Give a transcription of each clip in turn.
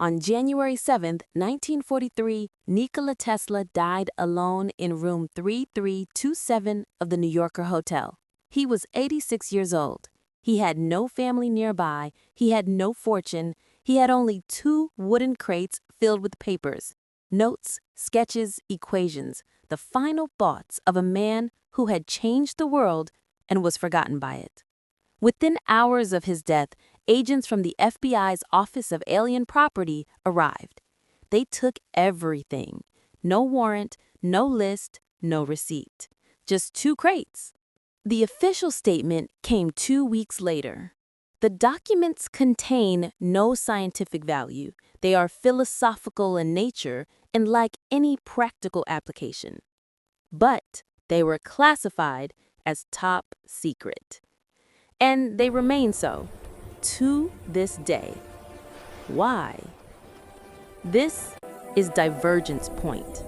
On January 7, 1943, Nikola Tesla died alone in room 3327 of the New Yorker Hotel. He was 86 years old. He had no family nearby, he had no fortune, he had only 2 wooden crates filled with papers, notes, sketches, equations, the final thoughts of a man who had changed the world and was forgotten by it. Within hours of his death, agents from the FBI's Office of Alien Property arrived. They took everything. No warrant, no list, no receipt. Just 2 crates. The official statement came 2 weeks later. The documents contain no scientific value. They are philosophical in nature and lack any practical application. But they were classified as top secret. And they remain so to this day. Why? This is Divergence Point.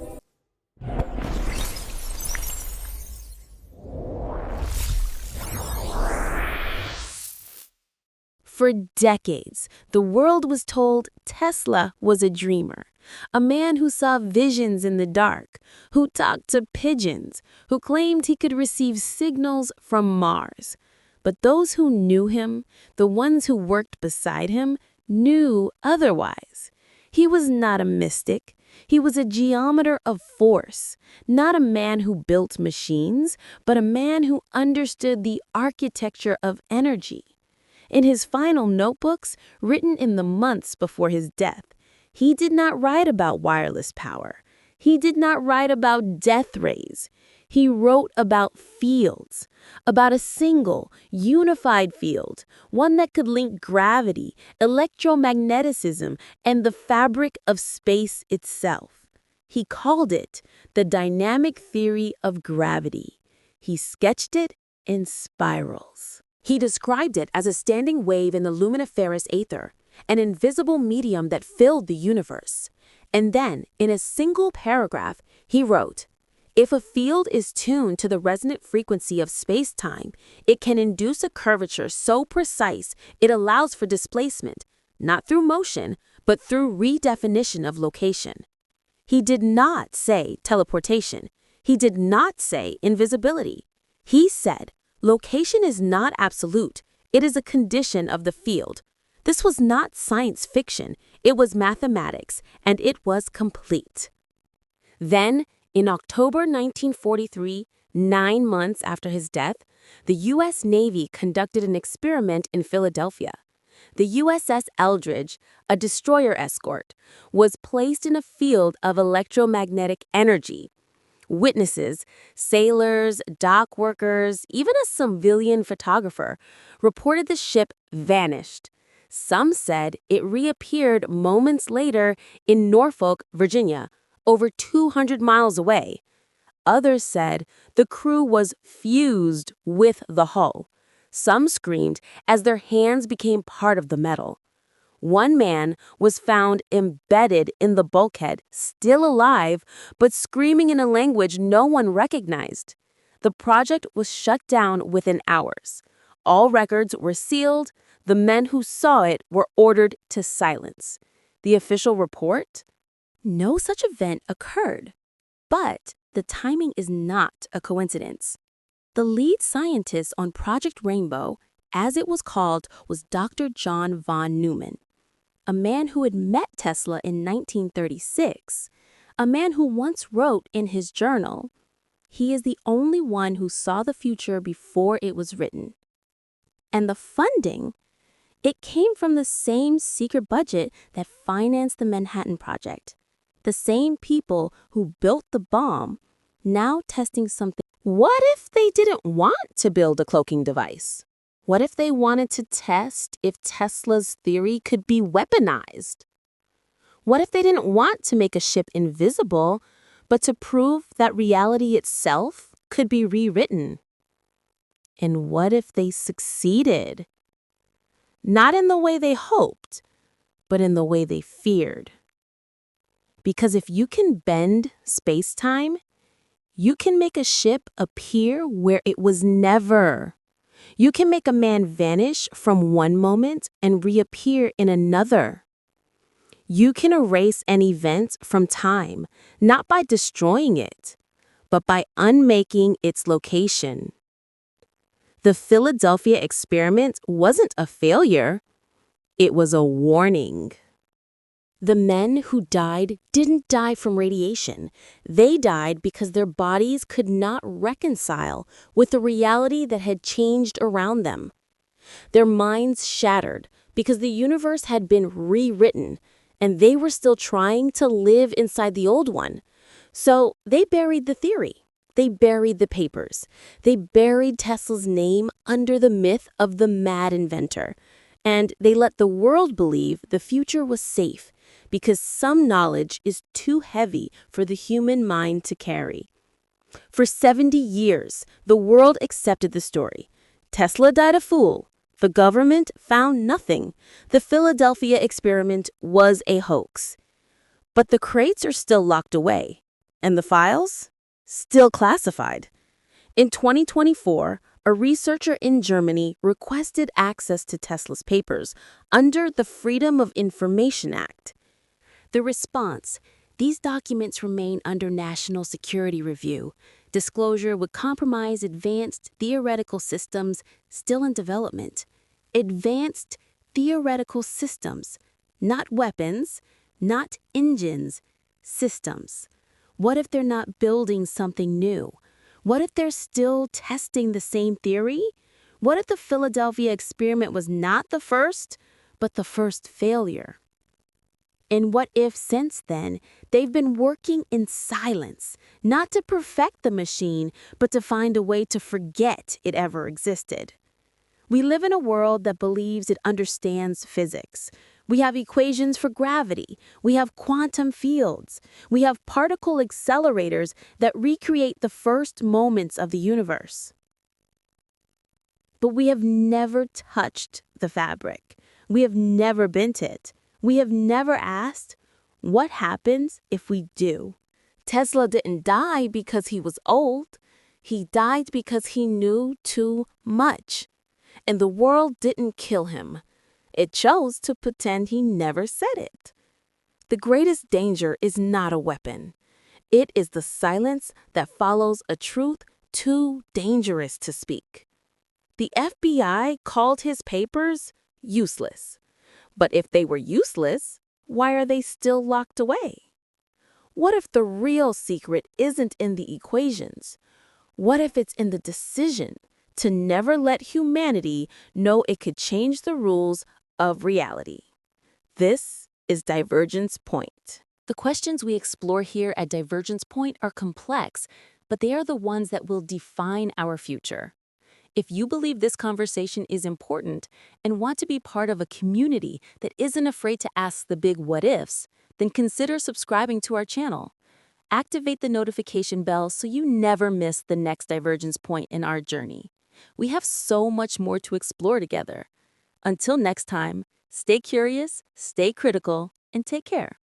For decades, the world was told Tesla was a dreamer, a man who saw visions in the dark, who talked to pigeons, who claimed he could receive signals from Mars. But those who knew him, the ones who worked beside him, knew otherwise. He was not a mystic. He was a geometer of force, not a man who built machines, but a man who understood the architecture of energy. In his final notebooks, written in the months before his death, he did not write about wireless power. He did not write about death rays. He wrote about fields, about a single, unified field, one that could link gravity, electromagnetism, and the fabric of space itself. He called it the dynamic theory of gravity. He sketched it in spirals. He described it as a standing wave in the luminiferous aether, an invisible medium that filled the universe. And then, in a single paragraph, he wrote, "If a field is tuned to the resonant frequency of space-time, it can induce a curvature so precise it allows for displacement, not through motion, but through redefinition of location." He did not say teleportation. He did not say invisibility. He said, location is not absolute. It is a condition of the field. This was not science fiction. It was mathematics, and it was complete. Then, in October 1943, 9 months after his death, the U.S. Navy conducted an experiment in Philadelphia. The USS Eldridge, a destroyer escort, was placed in a field of electromagnetic energy. Witnesses, sailors, dock workers, even a civilian photographer, reported the ship vanished. Some said it reappeared moments later in Norfolk, Virginia, over 200 miles away. Others said the crew was fused with the hull. Some screamed as their hands became part of the metal. One man was found embedded in the bulkhead, still alive, but screaming in a language no one recognized. The project was shut down within hours. All records were sealed. The men who saw it were ordered to silence. The official report? No such event occurred. But the timing is not a coincidence. The lead scientist on Project Rainbow, as it was called, was Dr. John von Neumann, a man who had met Tesla in 1936, a man who once wrote in his journal, "He is the only one who saw the future before it was written." And the funding? It came from the same secret budget that financed the Manhattan Project. The same people who built the bomb, now testing something. What if they didn't want to build a cloaking device? What if they wanted to test if Tesla's theory could be weaponized? What if they didn't want to make a ship invisible, but to prove that reality itself could be rewritten? And what if they succeeded? Not in the way they hoped, but in the way they feared. Because if you can bend space-time, you can make a ship appear where it was never. You can make a man vanish from one moment and reappear in another. You can erase an event from time, not by destroying it, but by unmaking its location. The Philadelphia experiment wasn't a failure, it was a warning. The men who died didn't die from radiation. They died because their bodies could not reconcile with the reality that had changed around them. Their minds shattered because the universe had been rewritten, and they were still trying to live inside the old one. So they buried the theory. They buried the papers. They buried Tesla's name under the myth of the mad inventor. And they let the world believe the future was safe because some knowledge is too heavy for the human mind to carry. For 70 years, the world accepted the story. Tesla died a fool. The government found nothing. The Philadelphia experiment was a hoax. But the crates are still locked away. And the files? Still classified. In 2024, a researcher in Germany requested access to Tesla's papers under the Freedom of Information Act. The response: these documents remain under national security review. Disclosure would compromise advanced theoretical systems still in development. Advanced theoretical systems, not weapons, not engines, systems. What if they're not building something new? What if they're still testing the same theory? What if the Philadelphia experiment was not the first, but the first failure? And what if since then they've been working in silence, not to perfect the machine, but to find a way to forget it ever existed? We live in a world that believes it understands physics. We have equations for gravity. We have quantum fields. We have particle accelerators that recreate the first moments of the universe. But we have never touched the fabric. We have never bent it. We have never asked, what happens if we do? Tesla didn't die because he was old. He died because he knew too much. And the world didn't kill him. It chose to pretend he never said it. The greatest danger is not a weapon. It is the silence that follows a truth too dangerous to speak. The FBI called his papers useless. But if they were useless, why are they still locked away? What if the real secret isn't in the equations? What if it's in the decision to never let humanity know it could change the rules of reality? This is Divergence Point. The questions we explore here at Divergence Point are complex, but they are the ones that will define our future. If you believe this conversation is important and want to be part of a community that isn't afraid to ask the big what ifs, then consider subscribing to our channel. Activate the notification bell so you never miss the next divergence point in our journey. We have so much more to explore together. Until next time, stay curious, stay critical, and take care.